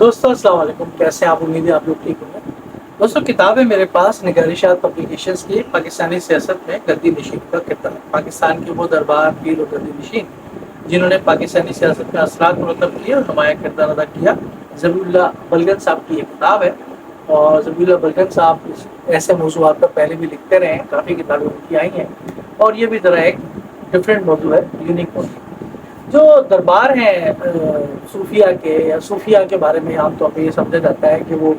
دوستوں السلام علیکم، کیسے ہیں آپ؟ امید ہے آپ لوگ ٹھیک ہوں گے۔ دوستوں کتاب ہے میرے پاس نگارشات پبلیکیشنز کی پاکستانی سیاست میں گدی نشین کا کردار۔ پاکستان کے وہ دربار پیر و گدی نشین جنہوں نے پاکستانی سیاست میں اثرات مرتب کیے اور نمایاں کردار ادا کیا، ذبیح اللہ بلگن صاحب کی یہ کتاب ہے۔ اور ذبیح اللہ بلگن صاحب ایسے موضوعات پر پہلے بھی لکھتے رہے ہیں، کافی کتابیں ان کی آئی ہیں، اور یہ بھی ذرا ایک ڈفرینٹ موضوع ہے، یونیک موضوع۔ جو دربار ہیں صوفیہ کے یا صوفیہ کے بارے میں عام طور پہ یہ سمجھا جاتا ہے کہ وہ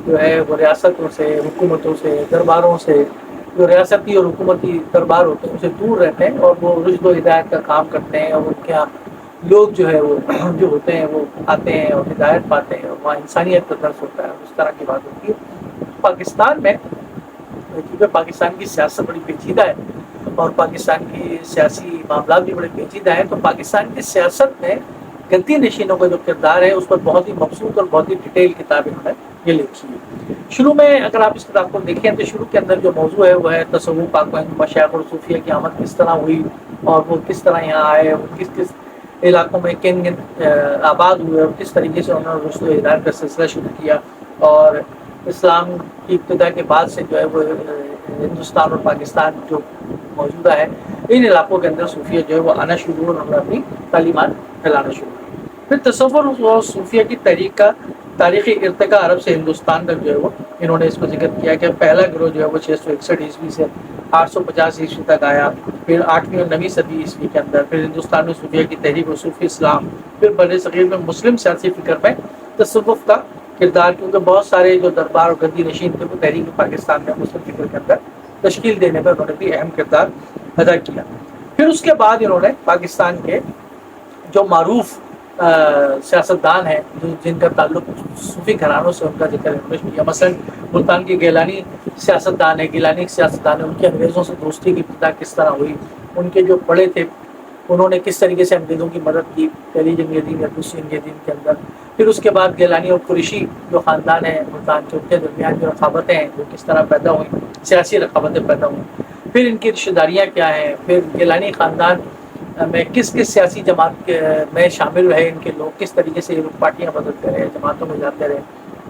جو ہے وہ ریاستوں سے، حکومتوں سے، درباروں سے، جو ریاستی اور حکومتی دربار ہوتے ہیں ان سے دور رہتے ہیں، اور وہ رشد و ہدایت کا کام کرتے ہیں، اور ان کے یہاں لوگ جو ہے وہ جو ہوتے ہیں وہ آتے ہیں اور ہدایت پاتے ہیں، اور وہاں انسانیت کا درس ہوتا ہے، اس طرح کی بات ہوتی ہے۔ پاکستان میں کیونکہ پاکستان کی سیاست بڑی پیچیدہ ہے اور پاکستان کی سیاسی معاملات بھی بڑے پیچیدہ ہیں، تو پاکستان کی سیاست میں گدی نشینوں کا جو کردار ہے اس پر بہت ہی مبسوط اور بہت ہی ڈیٹیل کتاب انہوں نے یہ لکھی ہے۔ شروع میں اگر آپ اس کتاب کو دیکھیں تو شروع کے اندر جو موضوع ہے وہ ہے تصوف، پاک و ہند مشائخ اور صوفیہ کی آمد کس طرح ہوئی، اور وہ کس طرح یہاں آئے، وہ کس کس علاقوں میں کن کن آباد ہوئے، اور کس طریقے سے انہوں نے رشد و ہدایت کا سلسلہ شروع کیا، اور اسلام کی ابتدا کے بعد سے جو ہے وہ ہندوستان اور پاکستان جو موجودہ ہے ان علاقوں کے اندر صوفیہ جو ہے وہ آنا شروع اور انہوں نے اپنی تعلیمات پھیلانا شروع کی۔ پھر تصوف اور صوفیہ کی تحریک کا تاریخی ارتقاء عرب سے ہندوستان تک جو ہے وہ انہوں نے اس کو ذکر کیا کہ پہلا گروہ جو ہے وہ 661 عیسوی سے 850 عیسوی تک آیا، پھر 8ویں اور 9ویں صدی عیسوی کے اندر پھر ہندوستان میں صوفیہ کی تحریک اور صوفی اسلام، پھر بر صغیر میں مسلم سیاسی فکر میں تصوف کا کردار، کیونکہ بہت سارے جو دربار اور گدی نشین تھے وہ تحریک پاکستان میں مسلم فکر کے اندر تشکیل دینے میں انہوں نے بھی اہم کردار ادا کیا۔ پھر اس کے بعد انہوں نے پاکستان کے جو معروف سیاستدان ہیں جن کا تعلق صوفی گھرانوں سے ان کا ذکر انہوں نے کیا، مثلا ملتان کے گیلانی سیاستدان ہیں، گیلانی سیاستدان ہیں، ان کی انگریزوں سے دوستی کی ابتدا کس طرح ہوئی، ان کے جو بڑے تھے انہوں نے کس طریقے سے انگریزوں کی مدد کی پہلی جنگ دین یا دوسری جنگ دین کے اندر۔ پھر اس کے بعد گیلانی اور قریشی جو خاندان ہیں ملتان کے، ان کے درمیان جو رقابتیں ہیں وہ کس طرح پیدا ہوئیں، سیاسی رقابتیں پیدا ہوئیں، پھر ان کی رشتہ داریاں کیا ہیں، پھر گیلانی خاندان میں کس کس سیاسی جماعت میں شامل رہے ان کے لوگ، کس طریقے سے یہ لوگ پارٹیاں بدلتے رہے، جماعتوں میں جاتے رہے،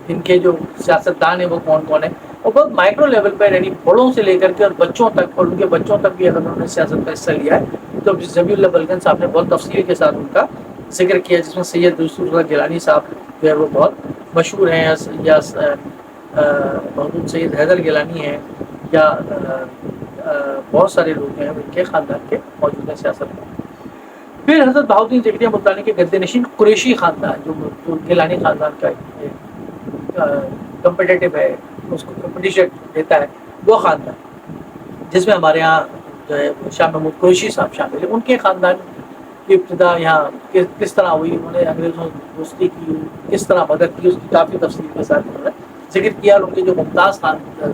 ان کے جو سیاستدان ہیں وہ کون کون ہیں، اور بہت مائکرو لیول پر، یعنی بڑوں سے لے کر کے اور بچوں تک، اور ان کے بچوں تک بھی اگر انہوں نے سیاست کا حصہ لیا ہے تو ذبیح اللہ بلگن صاحب نے بہت تفصیل کے ساتھ ان کا ذکر کیا، جس میں سید رسول اللہ گیلانی صاحب جو ہے وہ بہت مشہور ہیں، یا محمود سید حیدر گیلانی ہیں، یا بہت سارے لوگ ہیں ان کے خاندان کے موجود ہیں سیاست میں۔ پھر حضرت بہاؤالدین زکریا ملتانی کے گدے نشین قریشی خاندان جو گیلانی خاندان کا کمپٹیٹو ہے، اس کو کمپٹیشن دیتا ہے، وہ خاندان جس میں ہمارے یہاں جو ہے شاہ محمود قریشی صاحب شامل ہیں، ان کے خاندان کی ابتدا یہاں کس طرح ہوئی، انہوں نے انگریزوں سے دوستی کی، کس طرح مدد کی، اس کی کافی تفصیل کے ساتھ انہوں نے ذکر کیا، اور ان کے جو ممتاز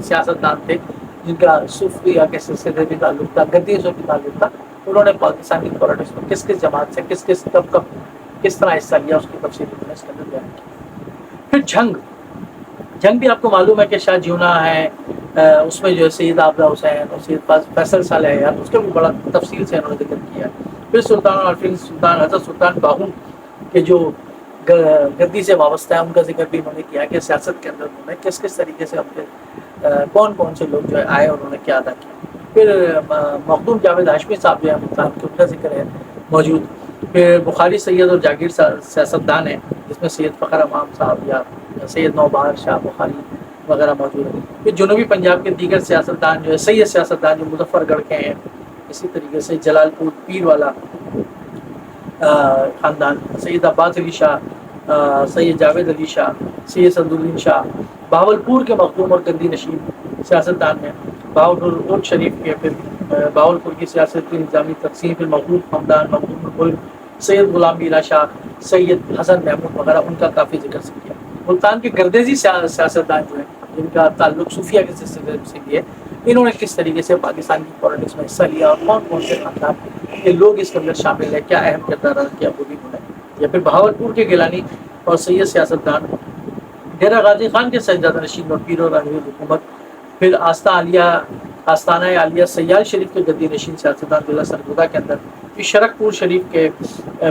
سیاستدان تھے جن کا صوفیہ کے سلسلے سے بھی تعلق تھا، گدی سے بھی تعلق تھا، انہوں نے پاکستانی پولیٹکس میں کس کس جماعت سے کس کس کب کس طرح حصہ لیا، اس کی تفصیل انہوں نے اس کے اندر بیان کی۔ پھر جنگ بھی آپ کو معلوم ہے کہ شاہ جیونا ہے، اس میں جو ہے سید عابدہ حسین اور سید فیصل صالح حیات، اس کا بھی بڑا تفصیل سے انہوں نے ذکر کیا۔ پھر سلطان عارفین سلطان حضرت سلطان باہو کے جو گدی سے وابستہ ہے ان کا ذکر بھی انہوں نے کیا کہ سیاست کے اندر انہوں نے کس کس طریقے سے اپنے کون کون سے لوگ جو ہے آئے اور انہوں نے کیا ادا کیا۔ پھر مخدوم جاوید ہاشمی صاحب جو ہے ملتان کے، ان کا ذکر ہے موجود۔ پھر بخاری سید اور جاگیر سیاستدان ہیں، جس میں سید فخر امام صاحب یا سید نوبہار شاہ بخاری وغیرہ موجود ہیں۔ پھر جنوبی پنجاب کے دیگر سیاستدان جو ہے سید سیاستدان جو مظفر گڑھ کے ہیں، اسی طریقے سے جلال پور پیر والا خاندان، سید عباس علی شاہ، سید جاوید علی شاہ، سید صدرالدین شاہ، بہاولپور کے مخدوم اور گدی نشین سیاستدان میں بہاولپور اونٹ شریف کے، پھر بہاولپور کی سیاست نظامی تقسیم، پھر مخدوم خاندان، مخدوم الملک، سید غلام میرا شاہ، سید حسن محمود وغیرہ، ان کا کافی ذکر کیا۔ ملتان کے گردیزی سیاستدان جو ہیں جن کا تعلق صوفیہ کے سلسلے سے بھی ہے، انہوں نے کس طریقے سے پاکستان کی پولیٹکس میں حصہ لیا، اور کون کون سے خاندان کے لوگ اس کے اندر شامل ہیں، کیا اہم کردار ادا کیا، وہ بھی انہوں نے۔ یا پھر بہاولپور کے گیلانی اور سید سیاستدان، ڈیرہ غازی خان کے سجادہ نشین اور پیر و رنگریز حکومت، پھر آستانہ عالیہ سیال شریف کے گدی نشین سیاستدان ضلع سرگودا کے اندر، پھر شرک پور شریف کے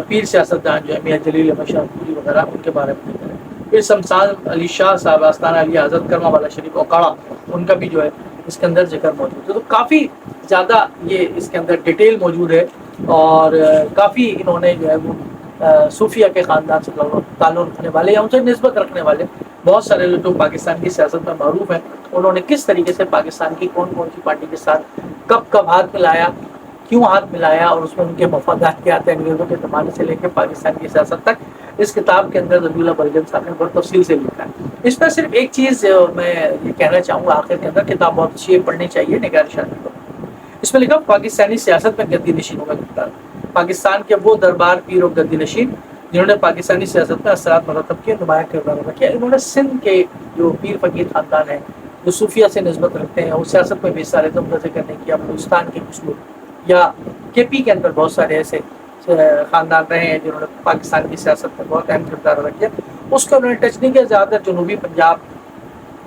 پیر سیاستدان جو ہے میاں جلیل احمد شاہ پوری وغیرہ، ان کے بارے میں ذکر ہے۔ پھر شمشاد علی شاہ صاحب آستانہ علی حضرت کرما والا شریف اوکاڑا، ان کا بھی جو ہے اس کے اندر ذکر موجود ہے۔ تو کافی زیادہ یہ اس کے اندر ڈیٹیل موجود ہے، اور کافی انہوں نے جو ہے وہ صوفیہ کے خاندان سے تعلق رکھنے والے یا ان سے نسبت رکھنے والے بہت سارے جو پاکستان کی سیاست میں معروف ہیں، انہوں نے کس طریقے سے پاکستان کی کون کون سی پارٹی کے ساتھ کب کب ہاتھ ملایا، کیوں ہاتھ ملایا، اور اس میں ان کے مفادات کیا تھے انگریزوں کے زمانے سے لے کے پاکستان کی سیاست تک، اس کتاب کے اندر ذبیح اللہ برجن صاحب نے بہت تفصیل سے لکھا ہے۔ اس میں صرف ایک چیز میں یہ کہنا چاہوں گا آخر کے اندر، کتاب بہت اچھی ہے، پڑھنی چاہیے نگار شاہ کو۔ اس میں لکھا پاکستانی سیاست میں گدی نشینوں کا کردار، پاکستان کے وہ دربار پیر و گدی نشین جنہوں نے پاکستانی سیاست میں اثرات مرتب کیے، نمایاں کردار ادا کیا۔ انہوں نے سندھ کے جو پیر فقیر خاندان ہیں، جو صوفیہ سے نسبت رکھتے ہیں اور سیاست میں بھی سارے دمدسے کرنے کی، بلوچستان کے کچھ لوگ، یا کے پی کے اندر بہت سارے ایسے خاندان رہے ہیں جنہوں نے پاکستان کی سیاست میں بہت اہم کردار ادا کیا، اس کو انہوں نے ٹچ نہیں کیا۔ زیادہ جنوبی پنجاب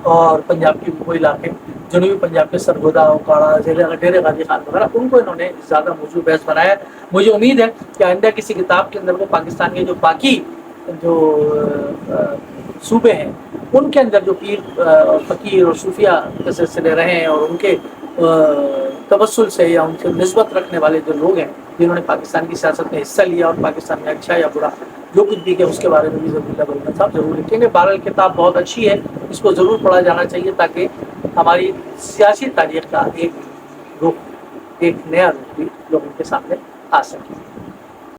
اور پنجاب کے وہ علاقے، جنوبی پنجاب کے سرگودا، اوکاڑا، ڈیرے غازی خان وغیرہ، ان کو انہوں نے زیادہ موضوع بحث بنایا۔ مجھے امید ہے کہ آئندہ کسی کتاب کے اندر وہ پاکستان کے جو باقی جو صوبے ہیں ان کے اندر جو پیر فقیر اور صوفیہ کے سلسلے رہے ہیں، اور ان کے توسل سے یا ان سے نسبت رکھنے والے جو لوگ ہیں جنہوں نے پاکستان کی سیاست میں حصہ لیا اور پاکستان میں اچھا یا برا جو کچھ بھی کہ اس کے بارے میں بھی ذبیح اللہ برجن صاحب ضرور لکھیں گے۔ بہرحال کتاب بہت اچھی ہے، اس کو ضرور پڑھا جانا چاہیے تاکہ ہماری سیاسی تاریخ کا ایک رخ، ایک نیا رخ بھی لوگوں کے سامنے آ سکے۔